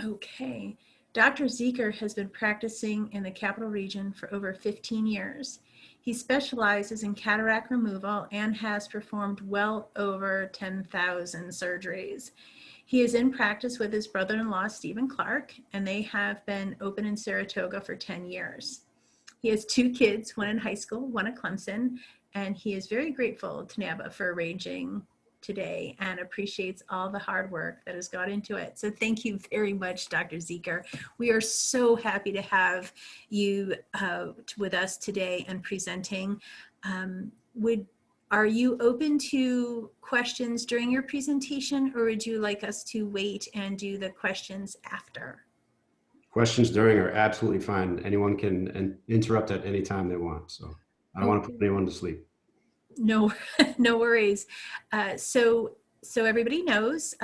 Okay. Dr. Zieker has been practicing in the Capital Region for over 15 years. He specializes in cataract removal and has performed well over 10,000 surgeries. He is in practice with his brother-in-law, Stephen Clark, and they have been open in Saratoga for 10 years. He has 2 kids, one in high school, one at Clemson, and he is very grateful to NABA for arranging today and appreciates all the hard work that has gone into it. So thank you very much, Dr. Zieker. We are so happy to have you with us today and presenting. Are you open to questions during your presentation, or would you like us to wait and do the questions after? Questions during are absolutely fine. Anyone can interrupt at any time they want. So I don't want to put anyone to sleep. No, no worries. So everybody knows,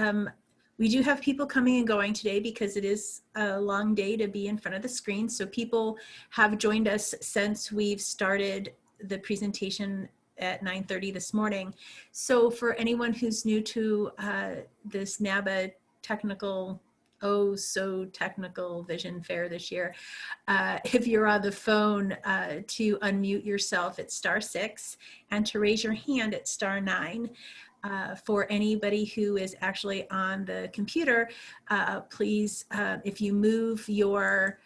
we do have people coming and going today because it is a long day to be in front of the screen. So people have joined us since we've started the presentation at 9:30 this morning. So for anyone who's new to this NABA technical, so technical vision fair this year, if you're on the phone, to unmute yourself at *6 and to raise your hand at *9. For anybody who is actually on the computer, please, if you move your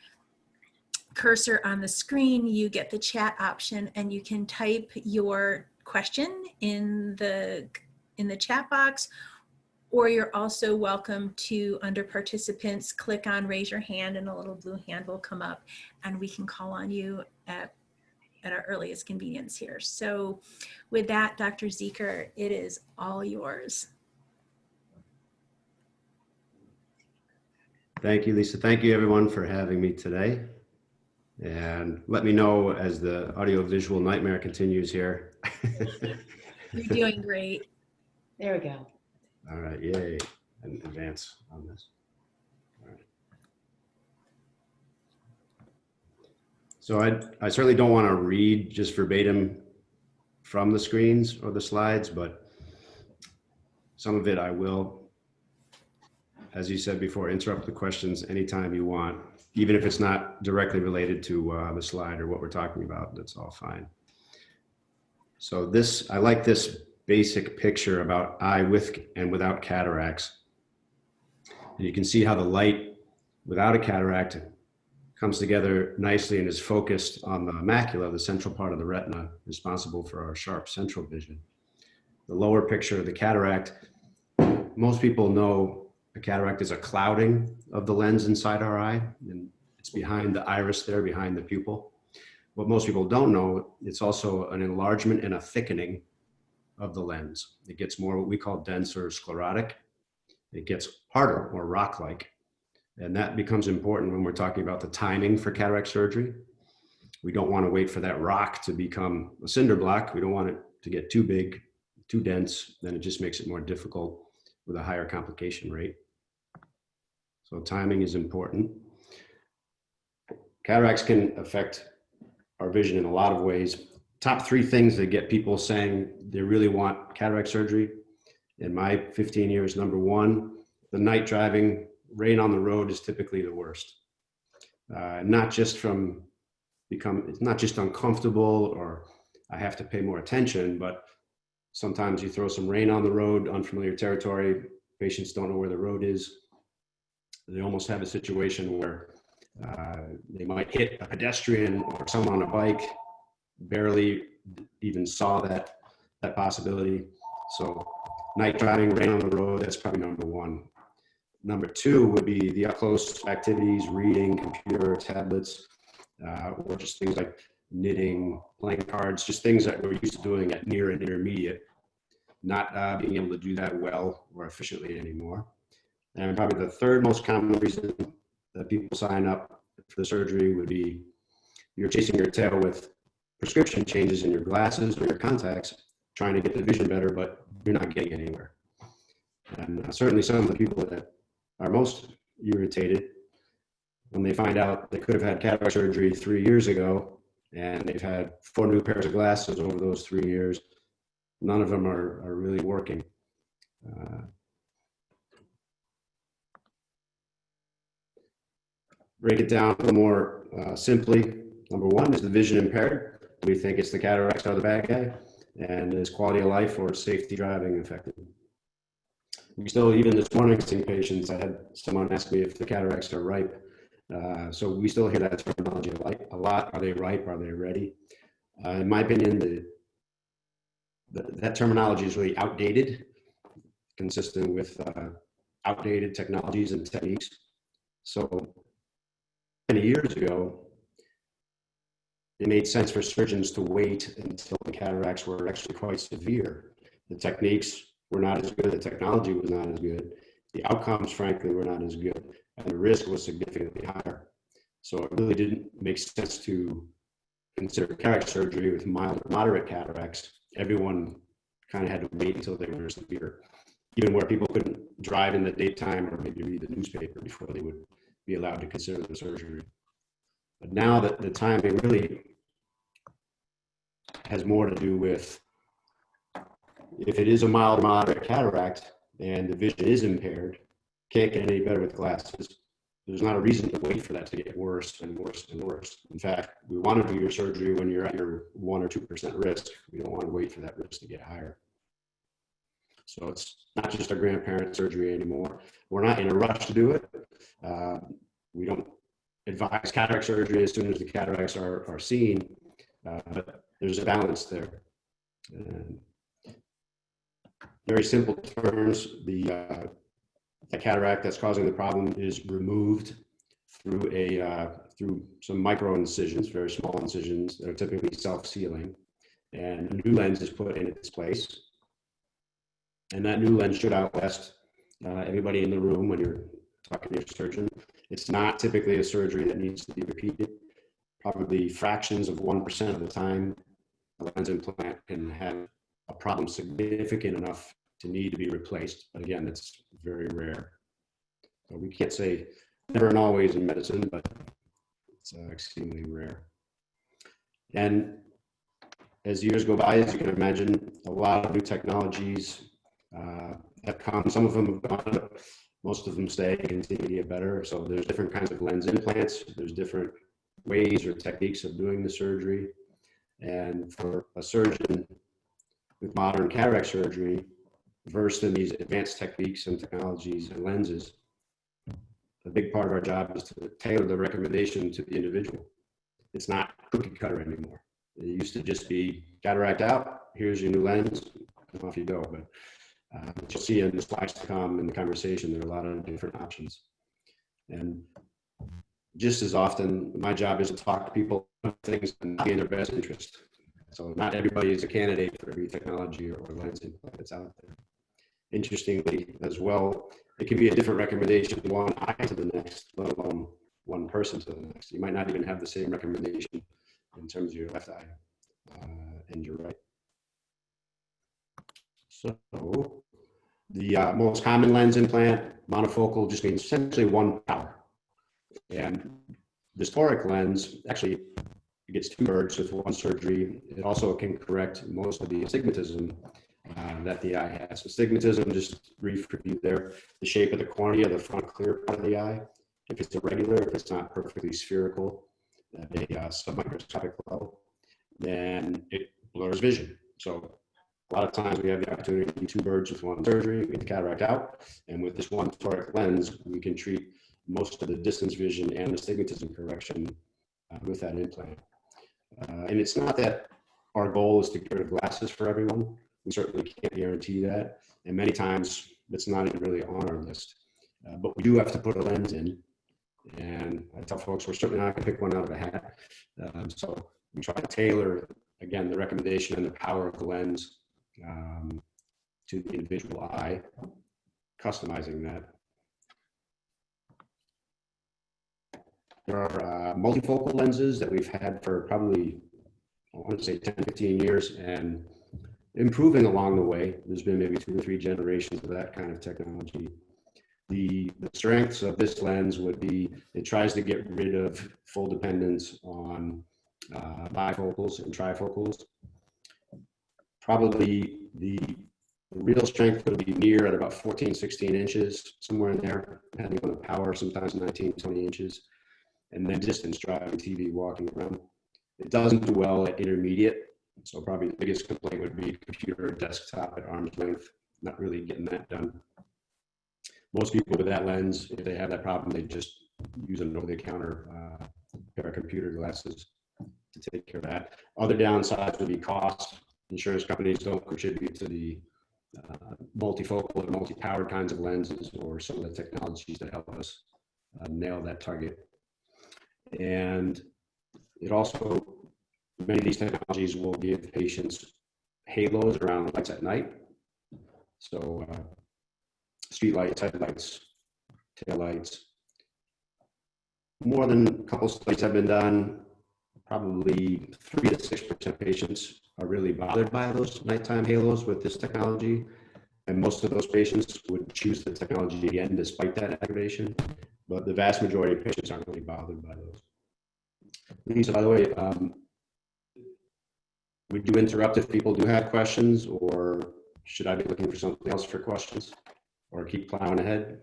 cursor on the screen, you get the chat option and you can type your question in the chat box, or you're also welcome to, under participants, click on raise your hand and a little blue hand will come up and we can call on you at our earliest convenience here. So with that, Dr. Zieker, it is all yours. Thank you, Lisa. Thank you everyone for having me today. And let me know as the audio-visual nightmare continues here. You're doing great. There we go. All right, yay, and advance on this. All right. So I certainly don't want to read just verbatim from the screens or the slides, but some of it I will, as you said before, interrupt the questions anytime you want, even if it's not directly related to the slide or what we're talking about, that's all fine. So I like this basic picture about eye with and without cataracts. And you can see how the light without a cataract comes together nicely and is focused on the macula, the central part of the retina, responsible for our sharp central vision. The lower picture of the cataract, most people know a cataract is a clouding of the lens inside our eye, and it's behind the iris there, behind the pupil. What most people don't know, it's also an enlargement and a thickening of the lens. It gets more what we call dense or sclerotic. It gets harder or rock-like. And that becomes important when we're talking about the timing for cataract surgery. We don't want to wait for that rock to become a cinder block. We don't want it to get too big, too dense, then it just makes it more difficult with a higher complication rate. So timing is important. Cataracts can affect our vision in a lot of ways. Top 3 things that get people saying they really want cataract surgery in my 15 years. Number 1, the night driving, rain on the road is typically the worst. It's not just uncomfortable or I have to pay more attention, but sometimes you throw some rain on the road, unfamiliar territory, patients don't know where the road is. They almost have a situation where they might hit a pedestrian or someone on a bike, barely even saw that possibility. So night driving, rain on the road, that's probably number 1. Number 2 would be the up-close activities, reading, computer, tablets, or just things like knitting, playing cards, just things that we're used to doing at near and intermediate, not being able to do that well or efficiently anymore. And probably the third most common reason that people sign up for the surgery would be you're chasing your tail with prescription changes in your glasses or your contacts, trying to get the vision better, but you're not getting anywhere. And certainly some of the people that are most irritated when they find out they could have had cataract surgery 3 years ago and they've had 4 new pairs of glasses over those 3 years, none of them are really working. break it down a little more simply, number one is the vision impaired. We think it's the cataracts are the bad guy, and is quality of life or safety driving affected. We still, even this morning, seeing patients, I had someone ask me if the cataracts are ripe. So we still hear that terminology a lot. Are they ripe? Are they ready? In my opinion, that terminology is really outdated, consistent with outdated technologies and techniques. So many years ago, it made sense for surgeons to wait until the cataracts were actually quite severe. The techniques were not as good, the technology was not as good, the outcomes, frankly, were not as good, and the risk was significantly higher. So it really didn't make sense to consider cataract surgery with mild or moderate cataracts. Everyone kind of had to wait until they were severe, even where people couldn't drive in the daytime or maybe read the newspaper before they would be allowed to consider the surgery. But now that the timing really has more to do with if it is a mild or moderate cataract and the vision is impaired, can't get any better with glasses. There's not a reason to wait for that to get worse and worse and worse. In fact, we want to do your surgery when you're at your 1 or 2% risk. We don't want to wait for that risk to get higher. So it's not just a grandparent surgery anymore. We're not in a rush to do it. We don't advise cataract surgery as soon as the cataracts are seen, but there's a balance there. Very simple terms, the cataract that's causing the problem is removed through some micro incisions, very small incisions that are typically self-sealing, and a new lens is put in its place. And that new lens should outlast everybody in the room when you're talking to your surgeon. It's not typically a surgery that needs to be repeated. Probably fractions of 1% of the time, a lens implant can have a problem significant enough to need to be replaced. But again, it's very rare. So we can't say never and always in medicine, but it's extremely rare. And as years go by, as you can imagine, a lot of new technologies have come. Some of them have gone, most of them stay and continue to get better. So there's different kinds of lens implants. There's different ways or techniques of doing the surgery. And for a surgeon with modern cataract surgery, versed in these advanced techniques and technologies and lenses, a big part of our job is to tailor the recommendation to the individual. It's not cookie cutter anymore. It used to just be cataract out, here's your new lens, and off you go. But you'll see in the slides to come in the conversation, there are a lot of different options. And just as often, my job is to talk to people about things and be in their best interest. So not everybody is a candidate for every technology or lens implant that's out there. Interestingly, as well, it can be a different recommendation one eye to the next, let alone one person to the next. You might not even have the same recommendation in terms of your left eye and your right. So the most common lens implant, monofocal, just means essentially one power. And this toric lens actually gets 2 birds with 1 surgery. It also can correct most of the astigmatism that the eye has. Astigmatism, just brief review there, the shape of the cornea, the front clear part of the eye. If it's irregular, if it's not perfectly spherical at a submicroscopic level, then it blurs vision. So a lot of times we have the opportunity to do 2 birds with 1 surgery, we get the cataract out, and with this one toric lens, we can treat most of the distance vision and astigmatism correction with that implant. And it's not that our goal is to get rid of glasses for everyone. We certainly can't guarantee that. And many times it's not even really on our list. But we do have to put a lens in. And I tell folks, we're certainly not going to pick one out of a hat. So we try to tailor, again, the recommendation and the power of the lens to the individual eye, customizing that. There are multifocal lenses that we've had for probably, I want to say 10, 15 years, and improving along the way. There's been maybe 2 or 3 generations of that kind of technology. The strengths of this lens would be it tries to get rid of full dependence on bifocals and trifocals. Probably the real strength would be near at about 14, 16 inches, somewhere in there, depending on the power, sometimes 19, 20 inches. and then distance driving, TV, walking around. It doesn't do well at intermediate. So probably the biggest complaint would be computer or desktop at arm's length, not really getting that done. Most people with that lens, if they have that problem, they just use an over-the-counter pair of computer glasses to take care of that. Other downsides would be cost. Insurance companies don't contribute to the multifocal and multi-powered kinds of lenses or some of the technologies that help us nail that target. And it also, many of these technologies will give patients halos around lights at night. So street lights, headlights, tail lights. More than a couple studies have been done. Probably 3 to 6% of patients are really bothered by those nighttime halos with this technology. And most of those patients would choose the technology again despite that aggravation. But the vast majority of patients aren't really bothered by those. Lisa, by the way, would you interrupt if people do have questions, or should I be looking for something else for questions, or keep plowing ahead?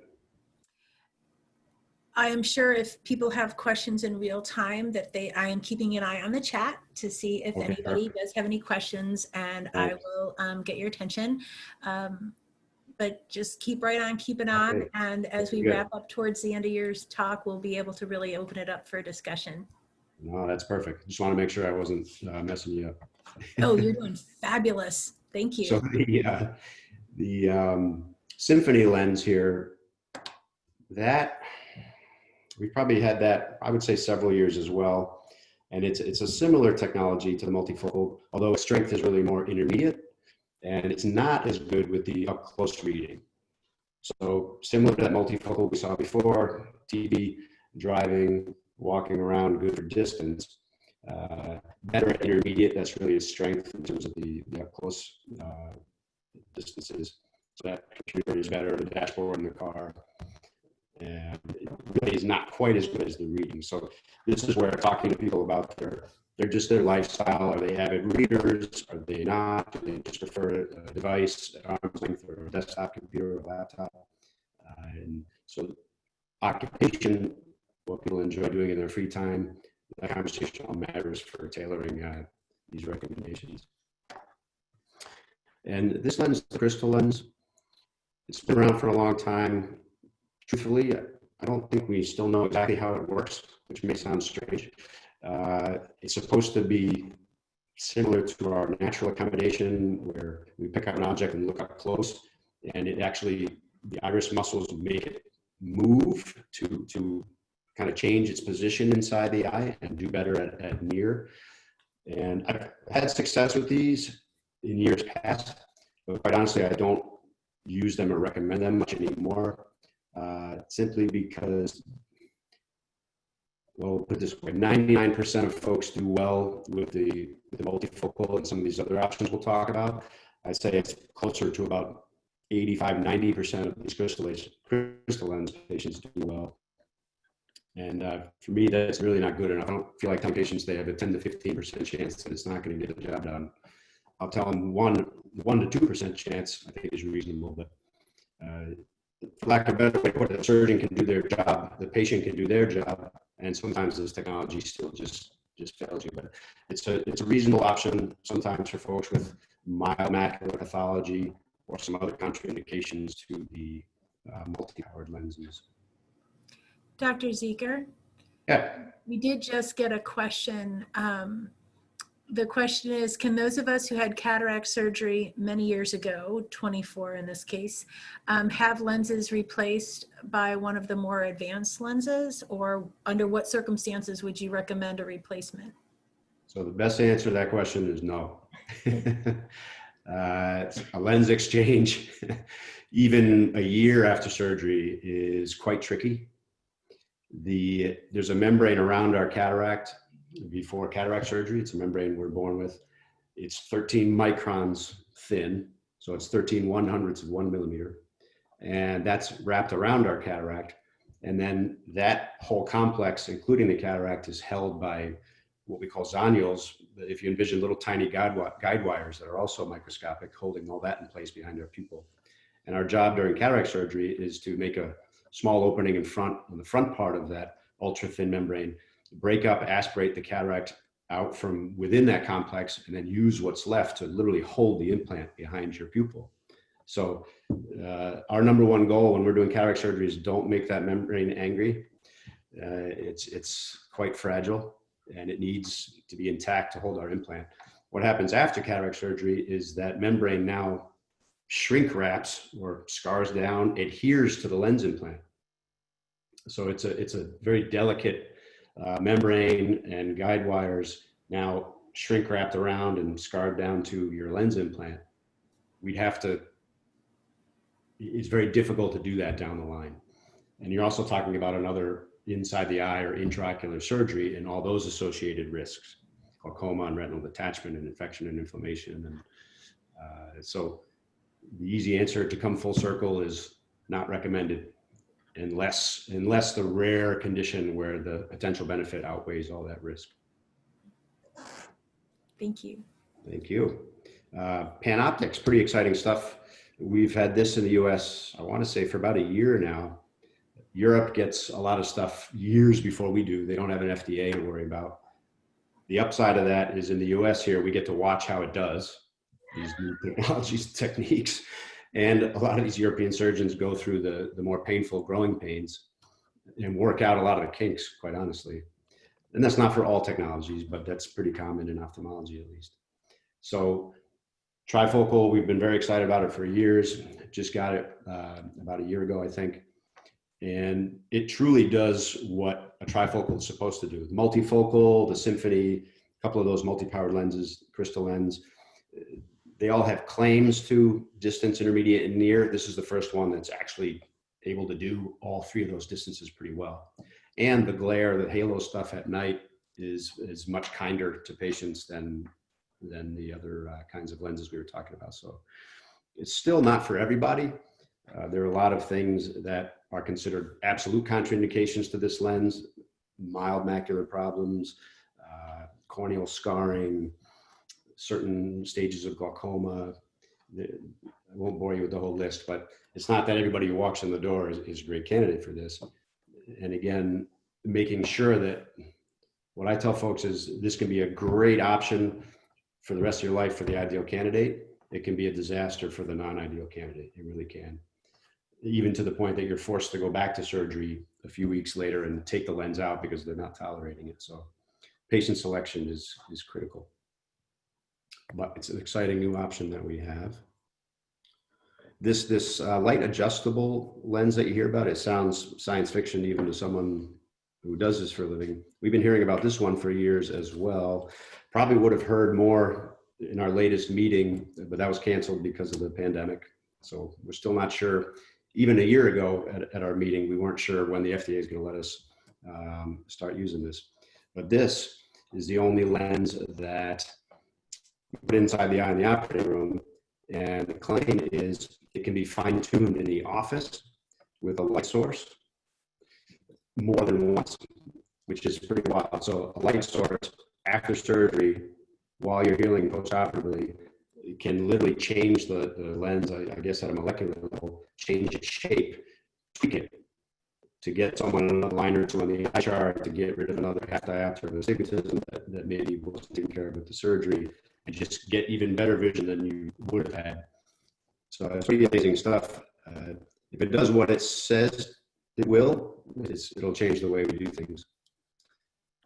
I am sure if people have questions in real time that I am keeping an eye on the chat to see if anybody does have any questions, and I will get your attention. But just keep right on, keep it on. Okay. And as we wrap up towards the end of your talk, we'll be able to really open it up for discussion. No, that's perfect. Just want to make sure I wasn't messing you up. Oh, you're doing fabulous. Thank you. So the SYMFONY lens here, that we've probably had that, I would say, several years as well. And it's a similar technology to the multifocal, although its strength is really more intermediate, and it's not as good with the up close reading. So similar to that multifocal we saw before, TV, driving, walking around, good for distance. Better at intermediate, that's really its strength in terms of the up close distances. So that computer is better, the dashboard in the car, and it really is not quite as good as the reading. So this is where talking to people about their lifestyle. Are they avid readers? Are they not? Do they just prefer a device at arm's length, or a desktop computer or laptop? And so occupation, what people enjoy doing in their free time, that conversation all matters for tailoring these recommendations. And this lens, the crystal lens, it's been around for a long time. Truthfully, I don't think we still know exactly how it works, which may sound strange. It's supposed to be similar to our natural accommodation, where we pick up an object and look up close, and it actually, the iris muscles make it move to kind of change its position inside the eye and do better at near. And I've had success with these in years past, but quite honestly, I don't use them or recommend them much anymore, simply because, well, put it this way, 99% of folks do well with the multifocal and some of these other options we'll talk about. I'd say it's closer to about 85, 90% of these crystal lens patients do well. And for me, that's really not good enough. I don't feel like telling patients they have a 10 to 15% chance that it's not going to get the job done. I'll tell them 1 to 2% chance, I think, is reasonable. But for lack of a better way to put it, the surgeon can do their job, the patient can do their job, and sometimes this technology still just fails you. But it's a reasonable option sometimes for folks with mild macular pathology or some other contraindications to the multi-powered lenses. Dr. Zieker? Yeah. We did just get a question. The question is, can those of us who had cataract surgery many years ago, 24 in this case, have lenses replaced by one of the more advanced lenses, or under what circumstances would you recommend a replacement? So the best answer to that question is no. A lens exchange, even a year after surgery, is quite tricky. There's a membrane around our cataract before cataract surgery. It's a membrane we're born with. It's 13 microns thin, so it's 13 1/100ths of 1 millimeter. And that's wrapped around our cataract. And then that whole complex, including the cataract, is held by what we call zonules. If you envision little tiny guide wires that are also microscopic, holding all that in place behind our pupil. And our job during cataract surgery is to make a small opening on the front part of that ultra thin membrane, break up, aspirate the cataract out from within that complex, and then use what's left to literally hold the implant behind your pupil. So our number one goal when we're doing cataract surgery is don't make that membrane angry. It's quite fragile and it needs to be intact to hold our implant. What happens after cataract surgery is that membrane now shrink wraps or scars down, adheres to the lens implant. So it's a very delicate membrane, and guide wires now shrink wrapped around and scarred down to your lens implant. It's very difficult to do that down the line. And you're also talking about another inside the eye or intraocular surgery and all those associated risks, glaucoma and retinal detachment and infection and inflammation. And so the easy answer to come full circle is not recommended unless the rare condition where the potential benefit outweighs all that risk. Thank you. Thank you. PANOPTIX, pretty exciting stuff. We've had this in the US, I want to say, for about a year now. Europe gets a lot of stuff years before we do. They don't have an FDA to worry about. The upside of that is in the US here, we get to watch how it does, these new technologies, techniques. And a lot of these European surgeons go through the more painful growing pains and work out a lot of the kinks, quite honestly. And that's not for all technologies, but that's pretty common in ophthalmology at least. So trifocal, we've been very excited about it for years. Just got it about a year ago, I think. And it truly does what a trifocal is supposed to do. Multifocal, the SYMFONY, a couple of those multi-powered lenses, CRYSTALENS, they all have claims to distance, intermediate, and near. This is the first one that's actually able to do all three of those distances pretty well. And the glare, the halo stuff at night is much kinder to patients than the other kinds of lenses we were talking about. So it's still not for everybody. There are a lot of things that are considered absolute contraindications to this lens: mild macular problems, corneal scarring, certain stages of glaucoma. I won't bore you with the whole list, but it's not that everybody who walks in the door is a great candidate for this. And again, making sure that what I tell folks is this can be a great option for the rest of your life for the ideal candidate. It can be a disaster for the non-ideal candidate. It really can. Even to the point that you're forced to go back to surgery a few weeks later and take the lens out because they're not tolerating it. So patient selection is critical. But it's an exciting new option that we have. This light adjustable lens that you hear about, it sounds science fiction even to someone who does this for a living. We've been hearing about this one for years as well. Probably would have heard more in our latest meeting, but that was canceled because of the pandemic. So we're still not sure. Even a year ago at our meeting, we weren't sure when the FDA is going to let us start using this. But this is the only lens that you put inside the eye in the operating room, and the claim is it can be fine-tuned in the office with a light source more than once, which is pretty wild. So a light source after surgery, while you're healing postoperatively, it can literally change the lens, I guess at a molecular level, change its shape, tweak it to get someone another line or two on the eye chart, to get rid of another half diopter of astigmatism that maybe wasn't taken care of with the surgery, and just get even better vision than you would have had. So it's pretty amazing stuff. If it does what it says it will, it'll change the way we do things.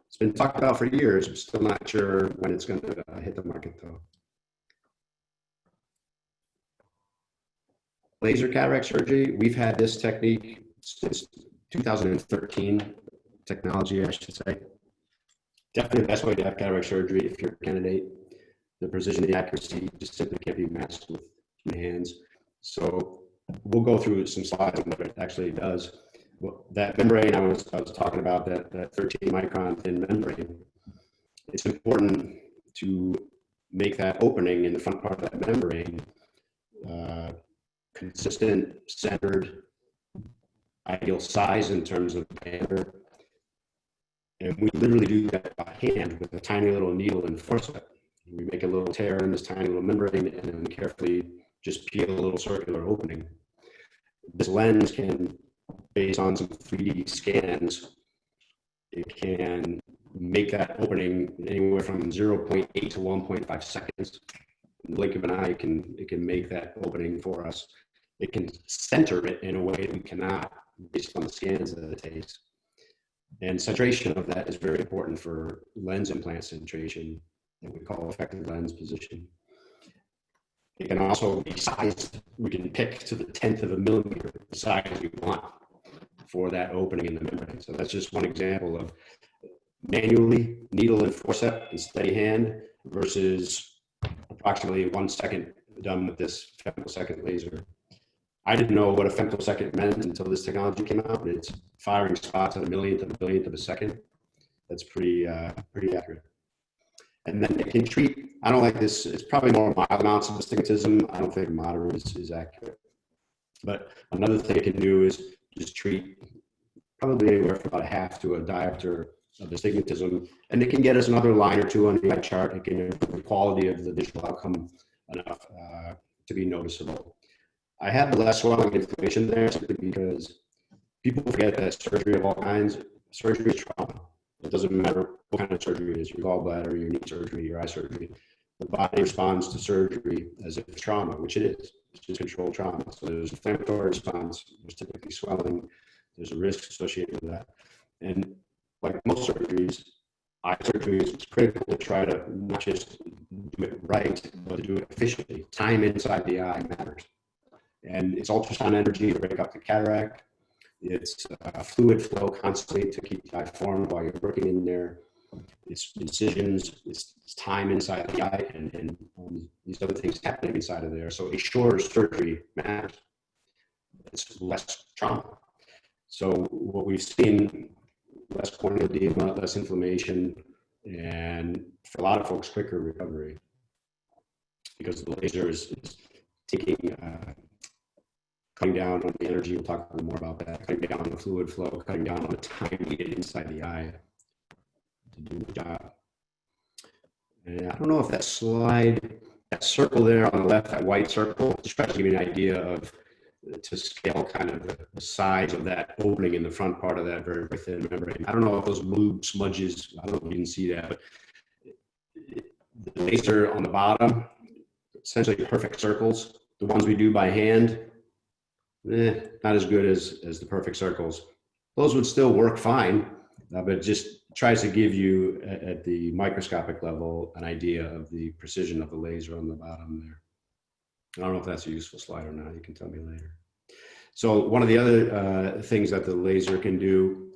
It's been talked about for years. I'm still not sure when it's going to hit the market, though. Laser cataract surgery, we've had this technique since 2013, technology, I should say. Definitely the best way to have cataract surgery if you're a candidate. The precision, the accuracy just simply can't be matched with human hands. So we'll go through some slides on what it actually does. Well, that membrane I was talking about, that 13 micron thin membrane, it's important to make that opening in the front part of that membrane consistent, centered, ideal size in terms of diameter. And we literally do that by hand with a tiny little needle and forceps. We make a little tear in this tiny little membrane and then carefully just peel a little circular opening. This lens can, based on some 3D scans, It can make that opening anywhere from 0.8 to 1.5 seconds. In the blink of an eye, it can make that opening for us. It can center it in a way that we cannot based on the scans that it takes. And centration of that is very important for lens implant centration that we call effective lens position. It can also be sized. We can pick to the 10th of a millimeter the size we want for that opening in the membrane. So that's just one example of manually needle and forceps and steady hand versus approximately 1 second done with this femtosecond laser. I didn't know what a femtosecond meant until this technology came out, but it's firing spots at a millionth of a second. That's pretty accurate. And then it can treat, I don't like this, it's probably more mild amounts of astigmatism. I don't think moderate is accurate. But another thing it can do is just treat probably anywhere from about a half to a diopter of astigmatism. And it can get us another line or two on the eye chart. It can improve the quality of the visual outcome enough to be noticeable. I have less swelling inflammation there simply because people forget that surgery of all kinds, surgery is trauma. It doesn't matter what kind of surgery it is, your gallbladder, your knee surgery, your eye surgery. The body responds to surgery as if it's trauma, which it is. It's just controlled trauma. So there's an inflammatory response, there's typically swelling, there's a risk associated with that. And like most surgeries, eye surgery is critical to try to not just do it right, but to do it efficiently. Time inside the eye matters. And it's ultrasound energy to break up the cataract. It's fluid flow constantly to keep the eye formed while you're working in there. It's incisions, it's time inside the eye, and these other things happening inside of there. So a shorter surgery matters. It's less trauma. So what we've seen, less corneal edema, less inflammation, and for a lot of folks, quicker recovery. Because the laser is taking cutting down on the energy. We'll talk a little more about that. Cutting down on the fluid flow, cutting down on the time needed inside the eye to do the job. And I don't know if that slide, that circle there on the left, that white circle, just tries to give you an idea of, to scale kind of the size of that opening in the front part of that very, very thin membrane. I don't know if those blue smudges, I don't know if you can see that, but the laser on the bottom, essentially perfect circles. The ones we do by hand, not as good as the perfect circles. Those would still work fine, but it just tries to give you at the microscopic level an idea of the precision of the laser on the bottom there. I don't know if that's a useful slide or not. You can tell me later. So one of the other things that the laser can do,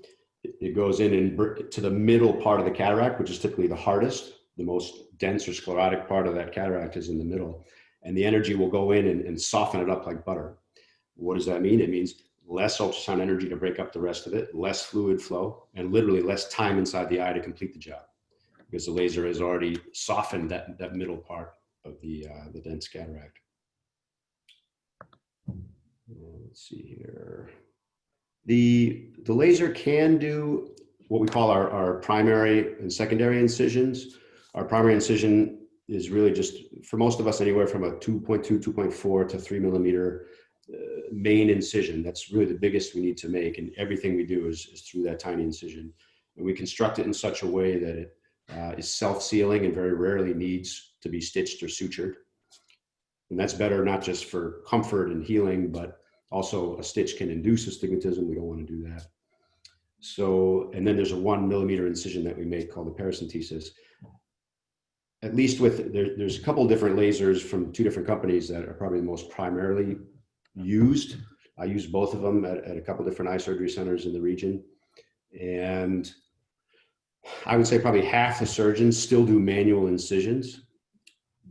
it goes in and to the middle part of the cataract, which is typically the hardest, the most dense or sclerotic part of that cataract is in the middle. And the energy will go in and soften it up like butter. What does that mean? It means less ultrasound energy to break up the rest of it, less fluid flow, and literally less time inside the eye to complete the job, because the laser has already softened that middle part of the dense cataract. Let's see here. The laser can do what we call our primary and secondary incisions. Our primary incision is really just, for most of us, anywhere from a 2.2, 2.4 to 3 millimeter main incision. That's really the biggest we need to make, and everything we do is through that tiny incision. And we construct it in such a way that it is self-sealing and very rarely needs to be stitched or sutured. And that's better not just for comfort and healing, but also a stitch can induce astigmatism. We don't want to do that. So, and then there's a 1 millimeter incision that we make called the paracentesis. At least with, there's a couple of different lasers from 2 different companies that are probably the most primarily used. I use both of them at a couple different eye surgery centers in the region. And I would say probably half the surgeons still do manual incisions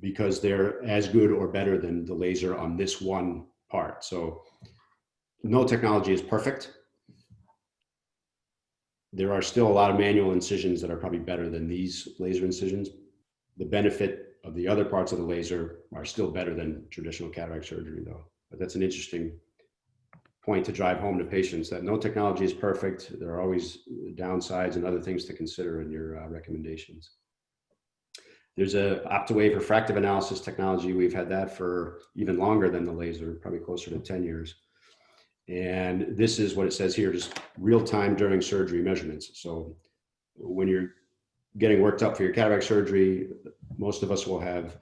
because they're as good or better than the laser on this one part. So no technology is perfect. There are still a lot of manual incisions that are probably better than these laser incisions. The benefit of the other parts of the laser are still better than traditional cataract surgery though. But that's an interesting point to drive home to patients, that no technology is perfect. There are always downsides and other things to consider in your recommendations. There's a OptiWave refractive analysis technology. We've had that for even longer than the laser, probably closer to 10 years. And this is what it says here, just real time during surgery measurements. So when you're getting worked up for your cataract surgery, most of us will have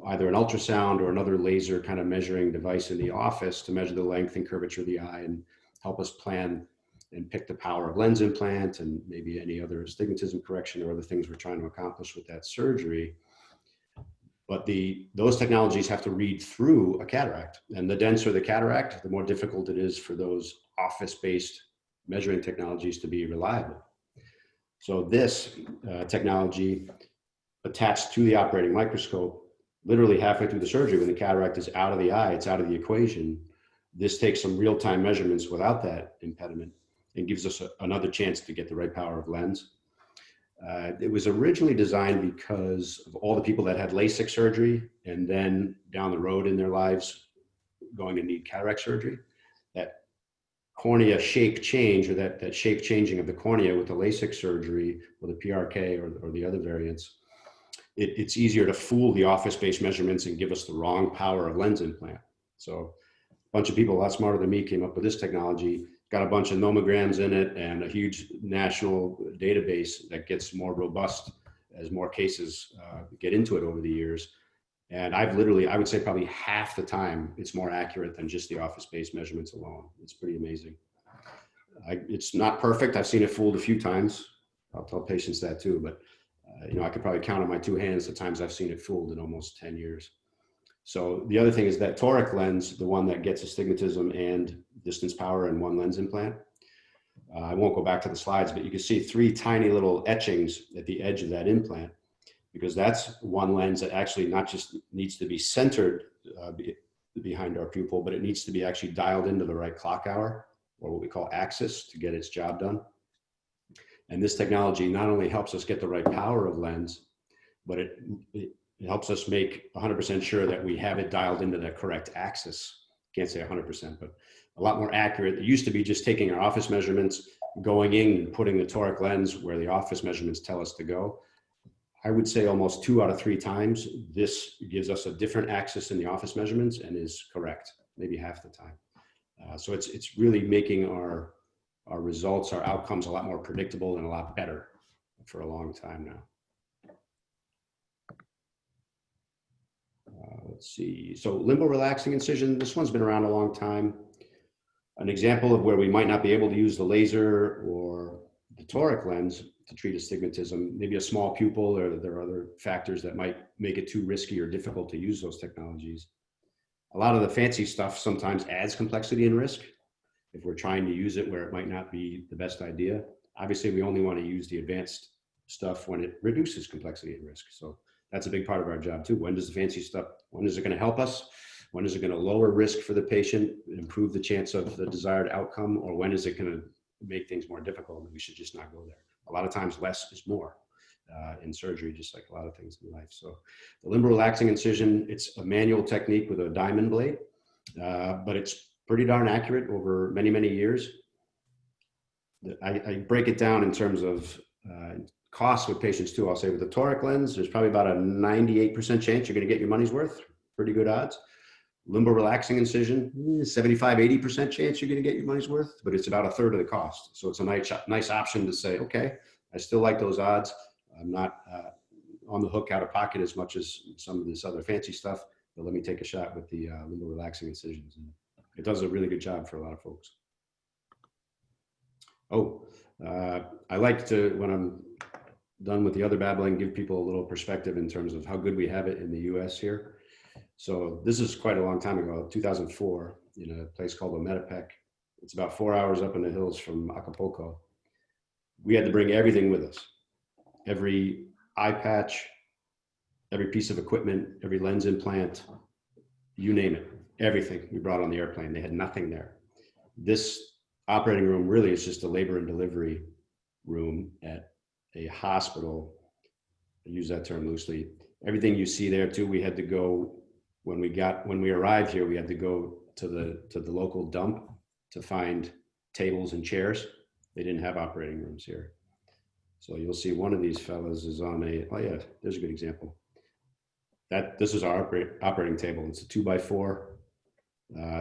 either an ultrasound or another laser kind of measuring device in the office to measure the length and curvature of the eye and help us plan and pick the power of lens implant and maybe any other astigmatism correction or other things we're trying to accomplish with that surgery. But those technologies have to read through a cataract, and the denser the cataract, the more difficult it is for those office-based measuring technologies to be reliable. So this technology attached to the operating microscope, literally halfway through the surgery when the cataract is out of the eye, it's out of the equation. This takes some real-time measurements without that impediment and gives us another chance to get the right power of lens. It was originally designed because of all the people that had LASIK surgery and then down the road in their lives going to need cataract surgery. That cornea shape change, or that shape changing of the cornea with the LASIK surgery or the PRK or the other variants, it's easier to fool the office-based measurements and give us the wrong power of lens implant. So a bunch of people a lot smarter than me came up with this technology, got a bunch of nomograms in it and a huge national database that gets more robust as more cases get into it over the years. And I've literally, I would say probably half the time, it's more accurate than just the office-based measurements alone. It's pretty amazing. It's not perfect. I've seen it fooled a few times. I'll tell patients that too, but you know, I could probably count on my two hands the times I've seen it fooled in almost 10 years. So the other thing is that toric lens, the one that gets astigmatism and distance power in one lens implant. I won't go back to the slides, but you can see three tiny little etchings at the edge of that implant, because that's one lens that actually not just needs to be centered behind our pupil, but it needs to be actually dialed into the right clock hour, or what we call axis, to get its job done. And this technology not only helps us get the right power of lens, but it helps us make 100% sure that we have it dialed into the correct axis. Can't say 100%, but a lot more accurate. It used to be just taking our office measurements, going in and putting the toric lens where the office measurements tell us to go. I would say almost 2 out of 3 times, this gives us a different axis in the office measurements and is correct, maybe half the time. So it's really making our results, our outcomes a lot more predictable and a lot better for a long time now. Let's see. So limbo relaxing incision, this one's been around a long time. An example of where we might not be able to use the laser or the toric lens to treat astigmatism, maybe a small pupil, or there are other factors that might make it too risky or difficult to use those technologies. A lot of the fancy stuff sometimes adds complexity and risk if we're trying to use it where it might not be the best idea. Obviously, we only want to use the advanced stuff when it reduces complexity and risk. So that's a big part of our job too. When does the fancy stuff, when is it going to help us? When is it going to lower risk for the patient, improve the chance of the desired outcome? Or when is it going to make things more difficult and we should just not go there? A lot of times less is more in surgery, just like a lot of things in life. So the limbo relaxing incision, it's a manual technique with a diamond blade, but it's pretty darn accurate over many, many years. I break it down in terms of costs with patients too. I'll say with the toric lens, there's probably about a 98% chance you're going to get your money's worth. Pretty good odds. Limbo relaxing incision, 75, 80% chance you're going to get your money's worth, but it's about a third of the cost. So it's a nice option to say, okay, I still like those odds. I'm not on the hook out of pocket as much as some of this other fancy stuff, but let me take a shot with the limbo relaxing incisions. And it does a really good job for a lot of folks. Oh, I like to, when I'm done with the other babbling, give people a little perspective in terms of how good we have it in the US here. So this is quite a long time ago, 2004, in a place called Ometepec. It's about 4 hours up in the hills from Acapulco. We had to bring everything with us. Every eye patch, every piece of equipment, every lens implant, you name it, everything we brought on the airplane. They had nothing there. This operating room really is just a labor and delivery room at a hospital. I use that term loosely. Everything you see there too, we had to go, when we arrived here, we had to go to the local dump to find tables and chairs. They didn't have operating rooms here. So you'll see one of these fellas is on a, oh yeah, there's a good example. This is our operating table. It's a 2x4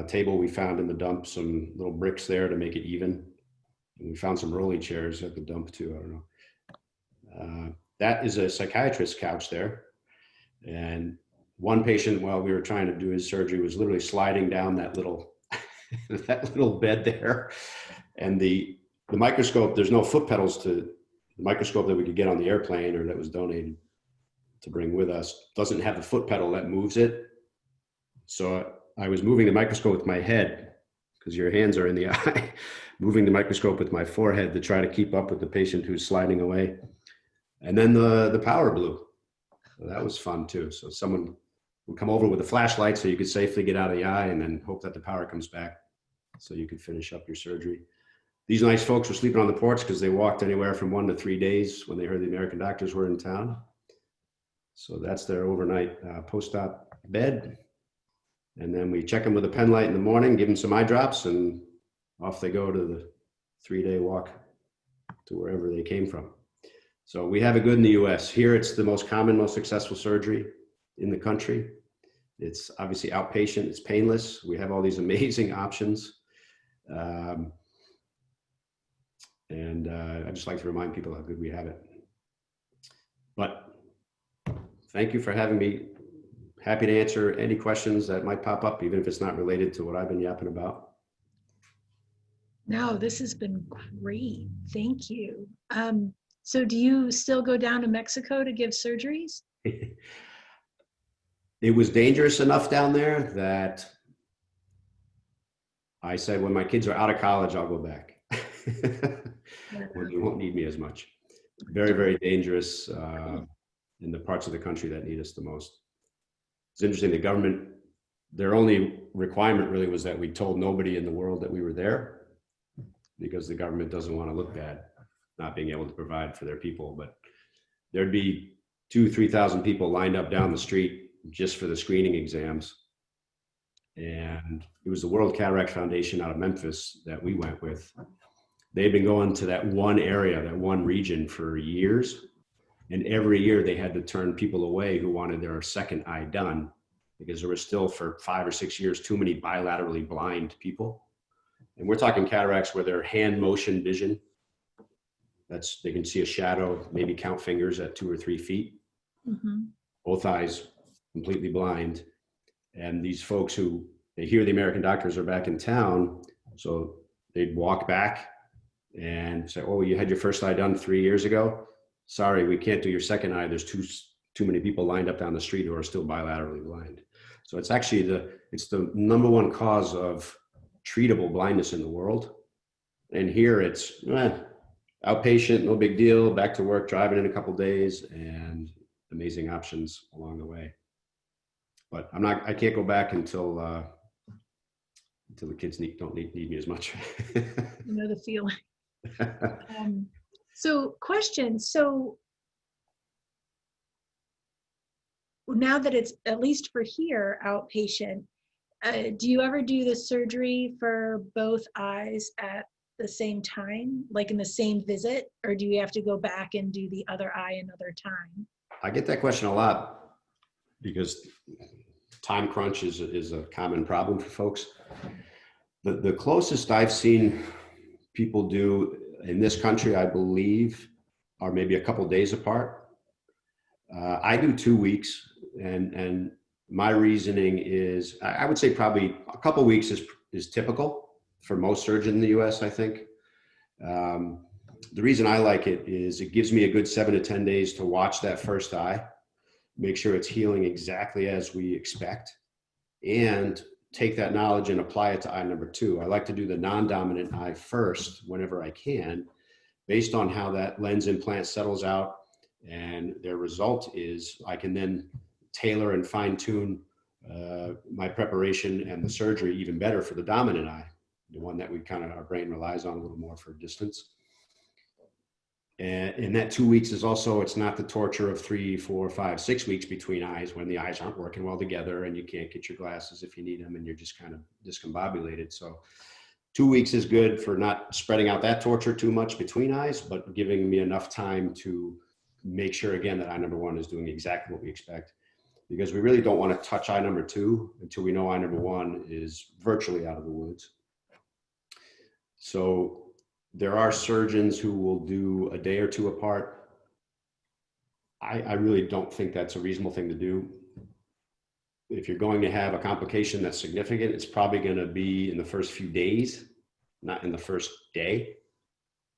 table we found in the dump, some little bricks there to make it even. And we found some rolly chairs at the dump too, I don't know. That is a psychiatrist's couch there. And one patient, while we were trying to do his surgery, was literally sliding down that little, that little bed there. And the microscope, there's no foot pedals to the microscope that we could get on the airplane or that was donated to bring with us, doesn't have the foot pedal that moves it. So I was moving the microscope with my head, because your hands are in the eye, moving the microscope with my forehead to try to keep up with the patient who's sliding away. And then the power blew. So that was fun too. So someone would come over with a flashlight so you could safely get out of the eye, and then hope that the power comes back so you could finish up your surgery. These nice folks were sleeping on the porch because they walked anywhere from 1 to 3 days when they heard the American doctors were in town. So that's their overnight post-op bed. And then we check them with a pen light in the morning, give them some eye drops, and off they go to the 3-day walk to wherever they came from. So we have it good in the US. Here it's the most common, most successful surgery in the country. It's obviously outpatient, it's painless. We have all these amazing options. I just like to remind people how good we have it. But thank you for having me. Happy to answer any questions that might pop up, even if it's not related to what I've been yapping about. No, this has been great. Thank you. So do you still go down to Mexico to give surgeries? It was dangerous enough down there that I said, when my kids are out of college, I'll go back. When they won't need me as much. Very, very dangerous in the parts of the country that need us the most. It's interesting, the government, their only requirement really was that we told nobody in the world that we were there, because the government doesn't want to look bad not being able to provide for their people. But there'd be 2,000-3,000 people lined up down the street just for the screening exams. And it was the World Cataract Foundation out of Memphis that we went with. They've been going to that one area, that one region for years. And every year they had to turn people away who wanted their second eye done, because there were still, for 5 or 6 years, too many bilaterally blind people. And we're talking cataracts where they're hand motion vision. They can see a shadow, maybe count fingers at 2 or 3 feet. Mm-hmm. Both eyes completely blind. And these folks who, they hear the American doctors are back in town, so they'd walk back and say, oh, you had your first eye done 3 years ago? Sorry, we can't do your second eye. There's too many people lined up down the street who are still bilaterally blind. So it's actually it's the #1 cause of treatable blindness in the world. And here it's outpatient, no big deal, back to work, driving in a couple days, and amazing options along the way. But I can't go back until the kids don't need me as much. You know the feeling. So question, so now that it's, at least for here, outpatient, do you ever do the surgery for both eyes at the same time, like in the same visit, or do you have to go back and do the other eye another time? I get that question a lot, because time crunch is a common problem for folks. The closest I've seen people do in this country, I believe, are maybe a couple days apart. I do 2 weeks, and my reasoning is, I would say probably a couple weeks is typical for most surgeons in the US, I think. The reason I like it is it gives me a good 7 to 10 days to watch that first eye, make sure it's healing exactly as we expect, and take that knowledge and apply it to eye number 2. I like to do the non-dominant eye first whenever I can, based on how that lens implant settles out, and their result is I can then tailor and fine tune my preparation and the surgery even better for the dominant eye, the one that our brain relies on a little more for distance. And that 2 weeks is also, it's not the torture of 3, 4, 5, 6 weeks between eyes when the eyes aren't working well together and you can't get your glasses if you need them and you're just kind of discombobulated. So 2 weeks is good for not spreading out that torture too much between eyes, but giving me enough time to make sure, again, that eye number 1 is doing exactly what we expect. Because we really don't want to touch eye number 2 until we know eye number 1 is virtually out of the woods. So there are surgeons who will do a day or 2 apart. I really don't think that's a reasonable thing to do. If you're going to have a complication that's significant, it's probably going to be in the first few days, not in the first day.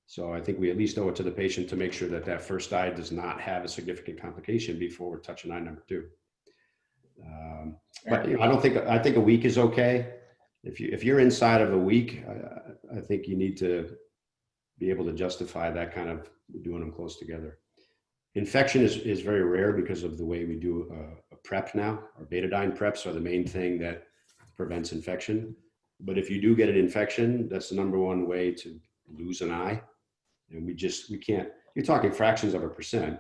So I think we at least owe it to the patient to make sure that that first eye does not have a significant complication before we're touching eye number two. But you know, I think a week is okay. If you're inside of a week, I think you need to be able to justify that kind of doing them close together. Infection is very rare because of the way we do a prep now. Our betadine preps are the main thing that prevents infection. But if you do get an infection, that's the number one way to lose an eye. And we can't, you're talking fractions of a percent,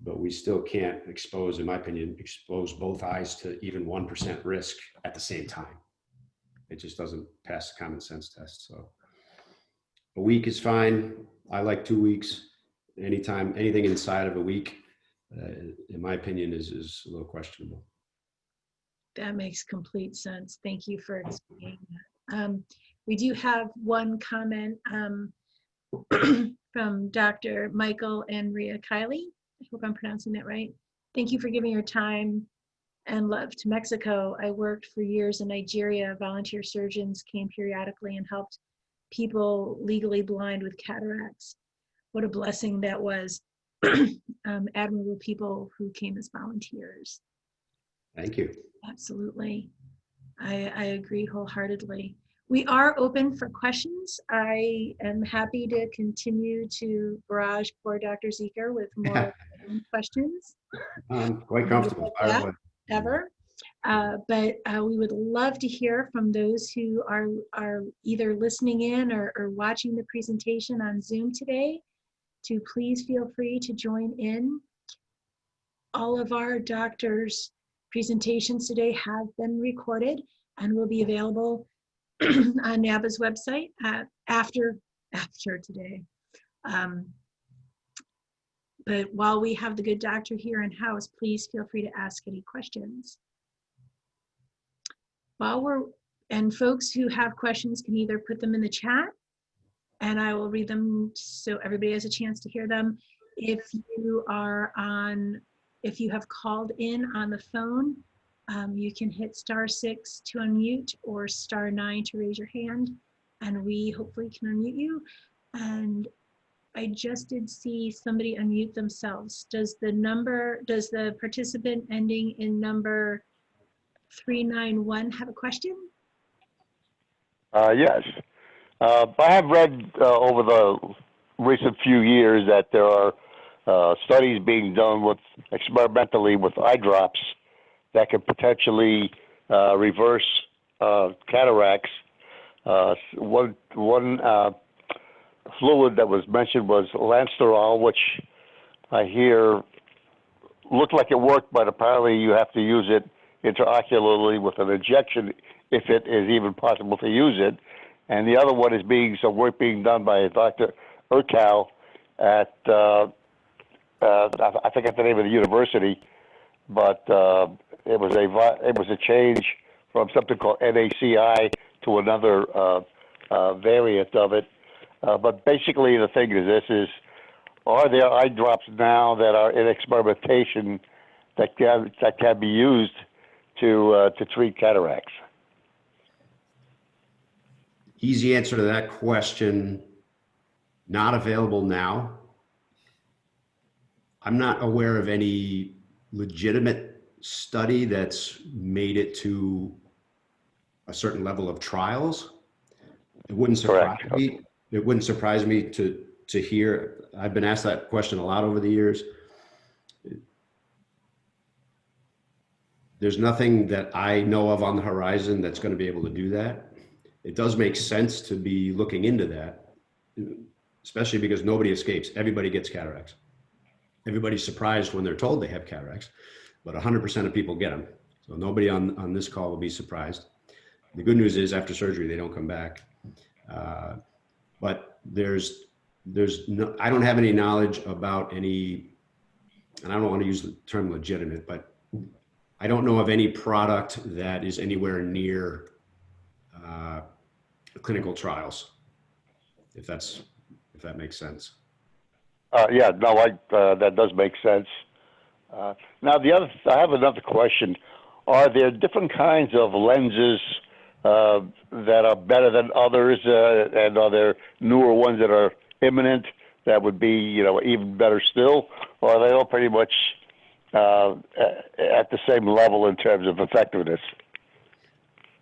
but we still can't expose, in my opinion, expose both eyes to even 1% risk at the same time. It just doesn't pass the common sense test. So a week is fine. I like 2 weeks. Anytime, anything inside of a week, in my opinion, is a little questionable. That makes complete sense. Thank you for explaining that. We do have one comment from Dr. Michael and Ria Kiley. I hope I'm pronouncing that right. Thank you for giving your time and love to Mexico. I worked for years in Nigeria. Volunteer surgeons came periodically and helped people legally blind with cataracts. What a blessing that was. Admirable people who came as volunteers. Thank you. Absolutely. I agree wholeheartedly. We are open for questions. I am happy to continue to barrage poor Dr. Zieker with more questions. I'm quite comfortable. Ever. But we would love to hear from those who are either listening in or watching the presentation on Zoom today, to please feel free to join in. All of our doctors' presentations today have been recorded and will be available on NABA's website after today. But while we have the good doctor here in house, please feel free to ask any questions. And folks who have questions can either put them in the chat and I will read them so everybody has a chance to hear them. If you have called in on the phone, you can hit *6 to unmute or *9 to raise your hand, and we hopefully can unmute you. And I just did see somebody unmute themselves. Does the participant ending in number 391 have a question? Yes. I have read over the recent few years that there are studies being done experimentally with eye drops that could potentially reverse cataracts. One fluid that was mentioned was lansterol, which I hear looked like it worked, but apparently you have to use it intraocularly with an injection if it is even possible to use it. And the other one is some work being done by Dr. Urkow at, I forget the name of the university, but it was a change from something called NACI to another variant of it. But basically the thing is are there eye drops now that are in experimentation that can be used to treat cataracts? Easy answer to that question, not available now. I'm not aware of any legitimate study that's made it to a certain level of trials. It wouldn't surprise me. It wouldn't surprise me to hear. I've been asked that question a lot over the years. There's nothing that I know of on the horizon that's going to be able to do that. It does make sense to be looking into that, especially because nobody escapes. Everybody gets cataracts. Everybody's surprised when they're told they have cataracts, but 100% of people get them. So nobody on this call will be surprised. The good news is after surgery, they don't come back. But I don't have any knowledge about any, and I don't want to use the term legitimate, but I don't know of any product that is anywhere near clinical trials, if that makes sense. Yeah, no, that does make sense. Now, I have another question. Are there different kinds of lenses that are better than others, and are there newer ones that are imminent that would be, even better still, or are they all pretty much at the same level in terms of effectiveness?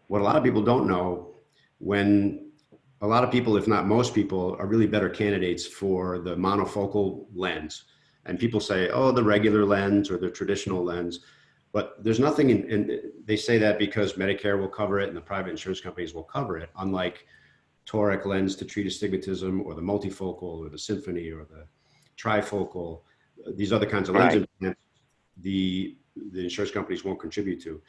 What a lot of people don't know, when a lot of people, if not most people, are really better candidates for the monofocal lens. And people say, oh, the regular lens or the traditional lens. But there's nothing and they say that because Medicare will cover it and the private insurance companies will cover it, unlike TORIC lens to treat astigmatism, or the multifocal, or the SYMFONY, or the trifocal, these other kinds of lenses, the insurance companies won't contribute to.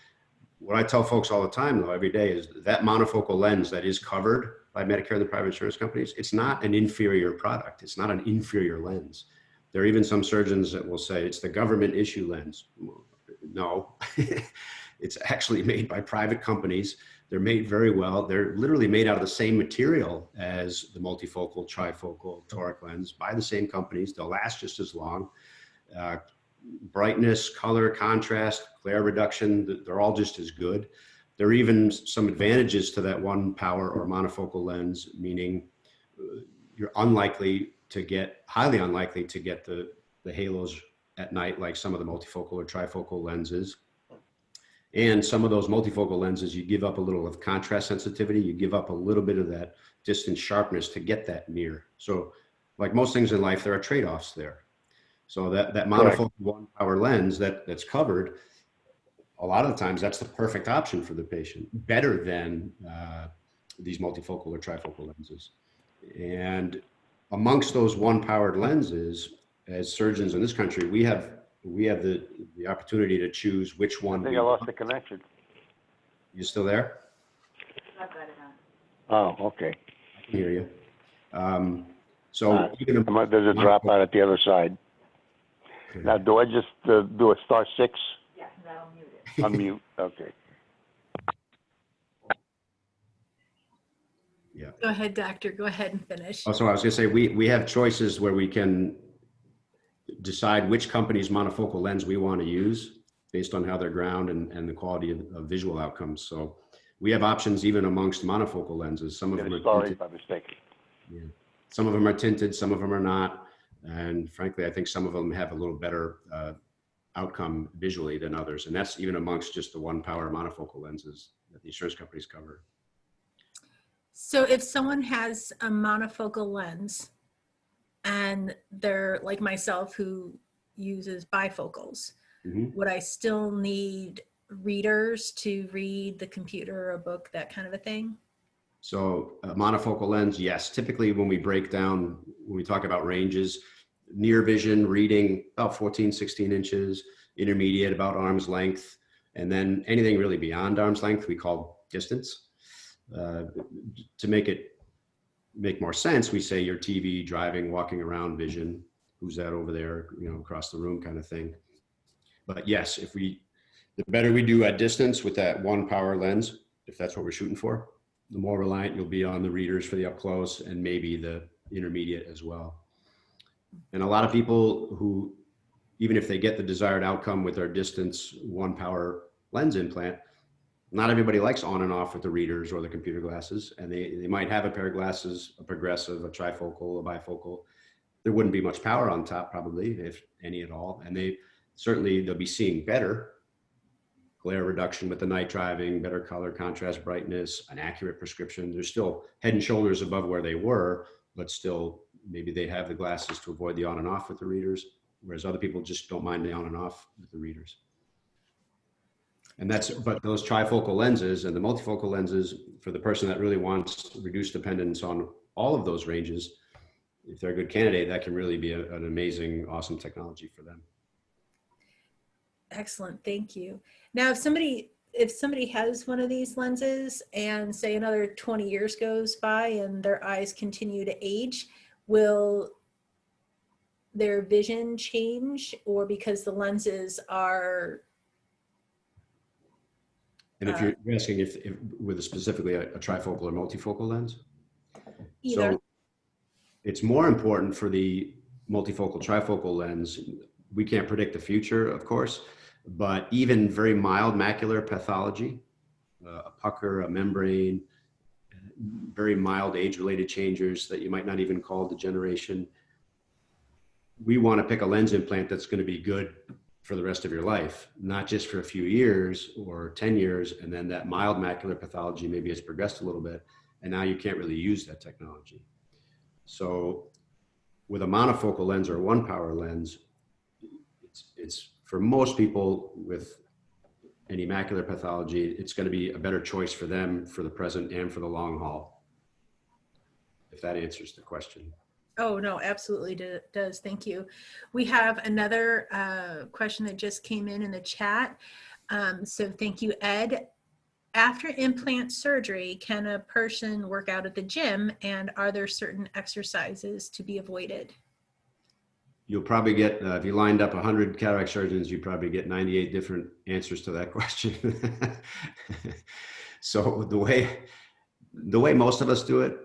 What I tell folks all the time, though, every day, is that monofocal lens that is covered by Medicare and the private insurance companies, it's not an inferior product. It's not an inferior lens. There are even some surgeons that will say it's the government issue lens. No, it's actually made by private companies. They're made very well. They're literally made out of the same material as the multifocal, trifocal, toric lens by the same companies. They'll last just as long. Brightness, color, contrast, glare reduction, they're all just as good. There are even some advantages to that one power or monofocal lens, meaning you're highly unlikely to get the halos at night like some of the multifocal or trifocal lenses. And some of those multifocal lenses, you give up a little of contrast sensitivity, you give up a little bit of that distance sharpness to get that near. So like most things in life, there are trade-offs there. So that monofocal one power lens that's covered, a lot of the times that's the perfect option for the patient, better than these multifocal or trifocal lenses. And amongst those one powered lenses, as surgeons in this country, we have the opportunity to choose which one. I think I lost the connection. You still there? I've got it on. Oh, okay. I can hear you. So There's a drop out at the other side. Now, do I just do a star 6? Yeah, that'll mute it. Unmute. Okay. Yeah. Go ahead, doctor. Go ahead and finish. Oh, so I was going to say, we have choices where we can decide which company's monofocal lens we want to use based on how they're ground and the quality of visual outcomes. So we have options even amongst monofocal lenses. Some of them are sorry by mistake. Yeah. Some of them are tinted, some of them are not. And frankly, I think some of them have a little better outcome visually than others. And that's even amongst just the one power monofocal lenses that the insurance companies cover. So if someone has a monofocal lens and they're like myself who uses bifocals, would I still need readers to read the computer or a book, that kind of a thing? So a monofocal lens, yes. Typically when we talk about ranges, near vision reading about 14, 16 inches, intermediate about arm's length, and then anything really beyond arm's length we call distance. To make more sense, we say your TV, driving, walking around vision. Who's that over there, across the room kind of thing. But yes, the better we do at distance with that one power lens, if that's what we're shooting for, the more reliant you'll be on the readers for the up close and maybe the intermediate as well. And a lot of people who, even if they get the desired outcome with their distance one power lens implant, not everybody likes on and off with the readers or the computer glasses. And they might have a pair of glasses, a progressive, a trifocal, a bifocal. There wouldn't be much power on top probably, if any at all. And they'll be seeing better glare reduction with the night driving, better color, contrast, brightness, an accurate prescription. They're still head and shoulders above where they were, but still maybe they have the glasses to avoid the on and off with the readers, whereas other people just don't mind the on and off with the readers. And but those trifocal lenses and the multifocal lenses, for the person that really wants reduced dependence on all of those ranges, if they're a good candidate, that can really be an amazing, awesome technology for them. Excellent, thank you. Now, if somebody has one of these lenses and say another 20 years goes by and their eyes continue to age, will their vision change, or because the lenses are... And if you're asking if with specifically a trifocal or multifocal lens? Either. So it's more important for the multifocal trifocal lens we can't predict the future, of course, but even very mild macular pathology, a pucker, a membrane, very mild age-related changes that you might not even call degeneration. We want to pick a lens implant that's going to be good for the rest of your life, not just for a few years or 10 years. And then that mild macular pathology maybe has progressed a little bit, and now you can't really use that technology. So with a monofocal lens or one power lens, it's for most people with any macular pathology, it's going to be a better choice for them for the present and for the long haul, if that answers the question. Oh, no, absolutely does. Thank you. We have another question that just came in the chat. So thank you, Ed. After implant surgery, can a person work out at the gym, and are there certain exercises to be avoided? You'll probably get, if you lined up 100 cataract surgeons, you probably get 98 different answers to that question. So the way most of us do it,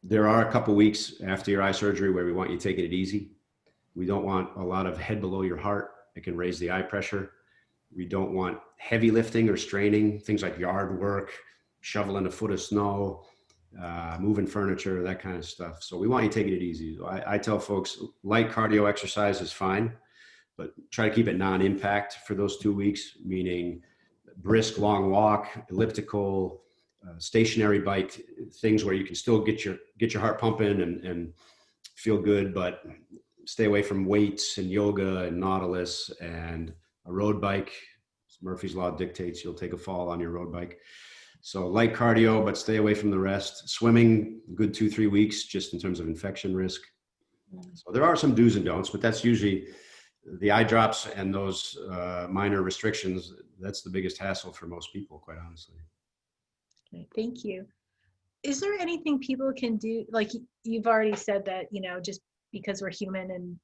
there are a couple weeks after your eye surgery where we want you taking it easy. We don't want a lot of head below your heart. It can raise the eye pressure. We don't want heavy lifting or straining, things like yard work, shoveling a foot of snow, moving furniture, that kind of stuff. So we want you taking it easy. I tell folks light cardio exercise is fine, but try to keep it non-impact for those 2 weeks, meaning brisk long walk, elliptical, stationary bike, things where you can still get your heart pumping and feel good, but stay away from weights and yoga and Nautilus and a road bike. Murphy's Law dictates you'll take a fall on your road bike. So light cardio, but stay away from the rest. Swimming, good 2-3 weeks, just in terms of infection risk. So there are some do's and don'ts, but that's usually the eye drops and those minor restrictions. That's the biggest hassle for most people, quite honestly. Okay, thank you. Is there anything people can do? Like you've already said that, just because we're human and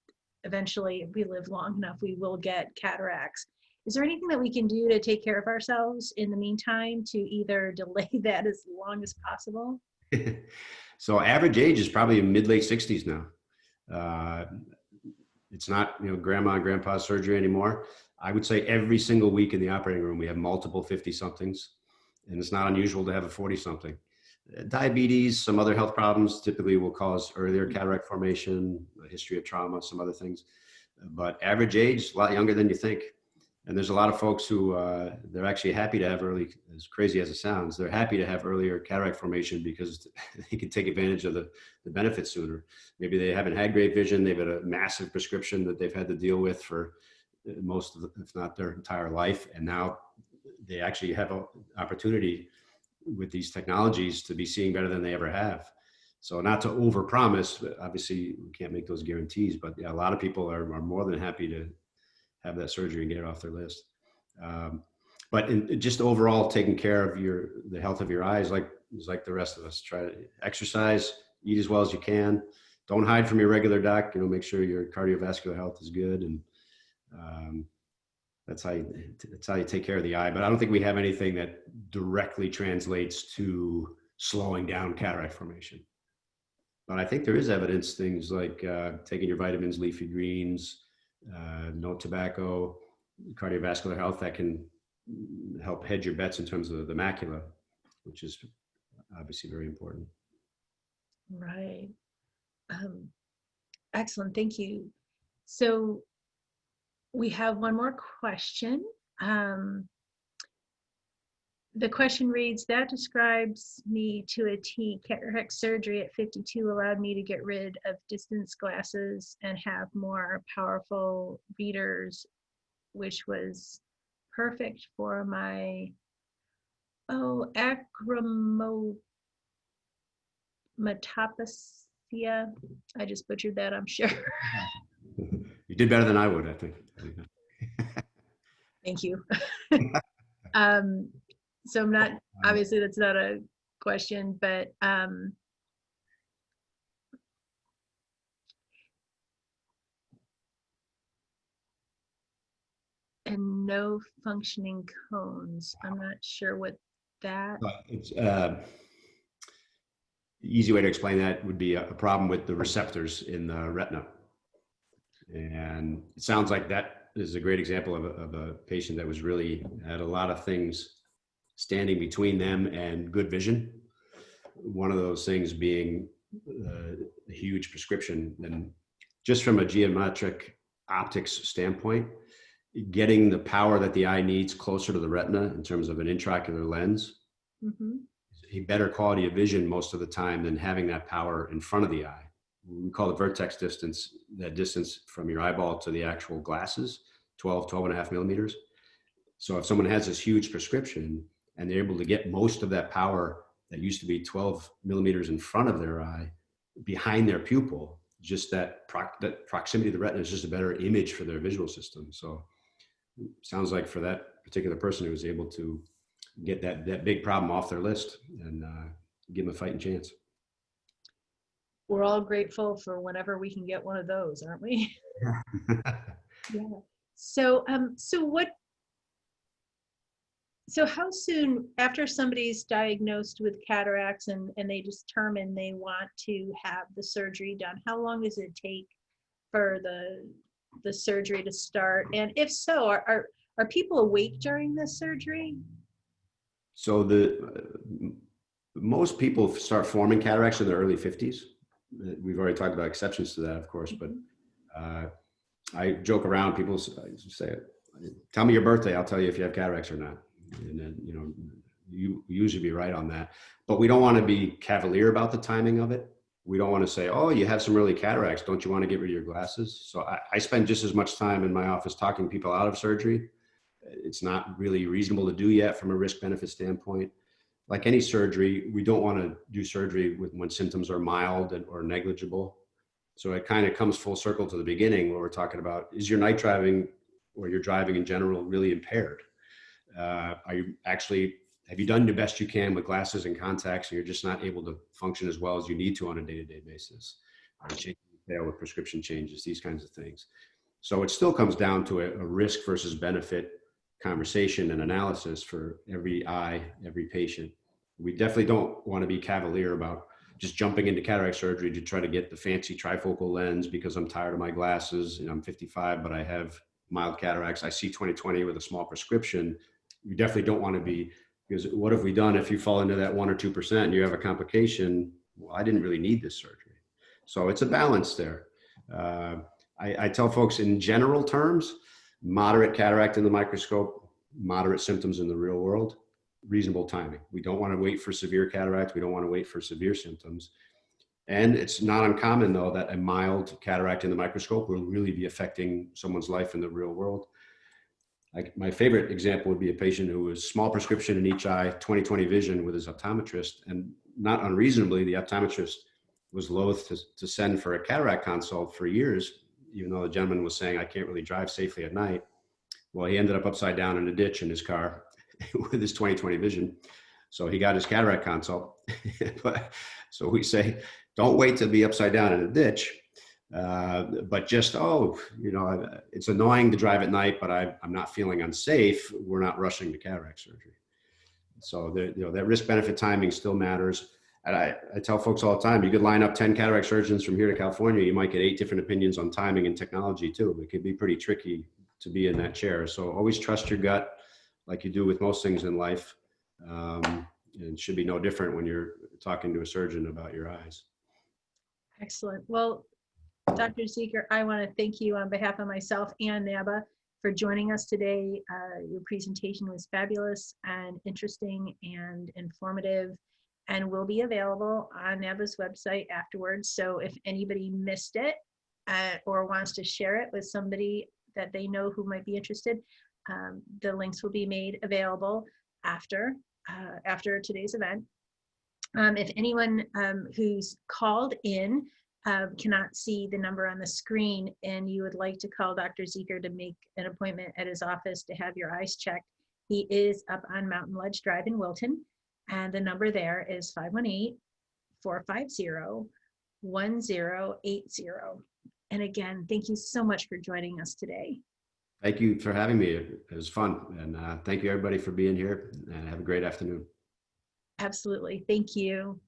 eventually if we live long enough, we will get cataracts. Is there anything that we can do to take care of ourselves in the meantime to either delay that as long as possible? So average age is probably mid-late 60s now. It's not, grandma and grandpa's surgery anymore. I would say every single week in the operating room, we have multiple 50-somethings, and it's not unusual to have a 40-something. Diabetes, some other health problems typically will cause earlier cataract formation, a history of trauma, some other things. But average age, a lot younger than you think. And there's a lot of folks who they're actually happy to have early, as crazy as it sounds, they're happy to have earlier cataract formation because they can take advantage of the benefits sooner. Maybe they haven't had great vision. They've had a massive prescription that they've had to deal with for most of, if not their entire life. And now they actually have an opportunity with these technologies to be seeing better than they ever have. So not to overpromise, obviously we can't make those guarantees, but yeah, a lot of people are more than happy to have that surgery and get it off their list. But just overall taking care of the health of your eyes, like the rest of us. Try to exercise, eat as well as you can. Don't hide from your regular doc. Make sure your cardiovascular health is good, and that's how you take care of the eye. But I don't think we have anything that directly translates to slowing down cataract formation. But I think there is evidence, things like taking your vitamins, leafy greens, no tobacco, cardiovascular health, that can help hedge your bets in terms of the macula, which is obviously very important. Right. Excellent. Thank you. So we have one more question. The question reads, that describes me to a T. Cataract surgery at 52 allowed me to get rid of distance glasses and have more powerful readers, which was perfect for my acromatopacia. I just butchered that, I'm sure. You did better than I would, I think. Thank you. So I'm not, obviously that's not a question, but and no functioning cones. I'm not sure what that. It's easy way to explain that would be a problem with the receptors in the retina. And it sounds like that is a great example of a patient that was really had a lot of things standing between them and good vision. One of those things being a huge prescription. And just from a geometric optics standpoint, getting the power that the eye needs closer to the retina in terms of an intraocular lens, a better quality of vision most of the time than having that power in front of the eye. We call it vertex distance, that distance from your eyeball to the actual glasses, 12 and a half millimeters. So if someone has this huge prescription and they're able to get most of that power that used to be 12 millimeters in front of their eye, behind their pupil, just that proximity to the retina is just a better image for their visual system. So sounds like for that particular person who was able to get that big problem off their list and give them a fighting chance. We're all grateful for whenever we can get one of those, aren't we? Yeah. So, so how soon after somebody's diagnosed with cataracts and they determine they want to have the surgery done, how long does it take for the surgery to start? And if so, are people awake during this surgery? So most people start forming cataracts in their early 50s. We've already talked about exceptions to that, of course, but I joke around. People say, "Tell me your birthday, I'll tell you if you have cataracts or not." And then, you know, you usually be right on that. But we don't want to be cavalier about the timing of it. We don't want to say, "Oh, you have some early cataracts. Don't you want to get rid of your glasses?" So I spend just as much time in my office talking people out of surgery. It's not really reasonable to do yet from a risk-benefit standpoint. Like any surgery, we don't want to do surgery when symptoms are mild or negligible. So it kind of comes full circle to the beginning where we're talking about, is your night driving or your driving in general really impaired? Have you done the best you can with glasses and contacts and you're just not able to function as well as you need to on a day-to-day basis? Are you changing the tail with prescription changes, these kinds of things? So it still comes down to a risk versus benefit conversation and analysis for every eye, every patient. We definitely don't want to be cavalier about just jumping into cataract surgery to try to get the fancy trifocal lens because I'm tired of my glasses and I'm 55, but I have mild cataracts. I see 20/20 with a small prescription. You definitely don't want to be, because what have we done if you fall into that 1 or 2% and you have a complication? Well, I didn't really need this surgery. So it's a balance there. I tell folks in general terms, moderate cataract in the microscope, moderate symptoms in the real world, reasonable timing. We don't want to wait for severe cataract. We don't want to wait for severe symptoms. And it's not uncommon, though, that a mild cataract in the microscope will really be affecting someone's life in the real world. Like my favorite example would be a patient who was small prescription in each eye, 20/20 vision with his optometrist, and not unreasonably, the optometrist was loath to send for a cataract consult for years, even though the gentleman was saying, "I can't really drive safely at night." Well, he ended up upside down in a ditch in his car with his 20/20 vision. So he got his cataract consult. So we say, don't wait to be upside down in a ditch, but just, it's annoying to drive at night, but I'm not feeling unsafe. We're not rushing to cataract surgery. So that risk-benefit timing still matters. And I tell folks all the time, you could line up 10 cataract surgeons from here to California. You might get 8 different opinions on timing and technology too. It could be pretty tricky to be in that chair. So always trust your gut like you do with most things in life. And it should be no different when you're talking to a surgeon about your eyes. Excellent. Well, Dr. Zieker, I want to thank you on behalf of myself and NABA for joining us today. Your presentation was fabulous and interesting and informative, and will be available on NABA's website afterwards. So if anybody missed it or wants to share it with somebody that they know who might be interested, the links will be made available after today's event. If anyone who's called in cannot see the number on the screen and you would like to call Dr. Zieker to make an appointment at his office to have your eyes checked, he is up on Mountain Ledge Drive in Wilton, and the number there is 518-450-1080. And again, thank you so much for joining us today. Thank you for having me. It was fun. And thank you everybody for being here, and have a great afternoon. Absolutely. Thank you.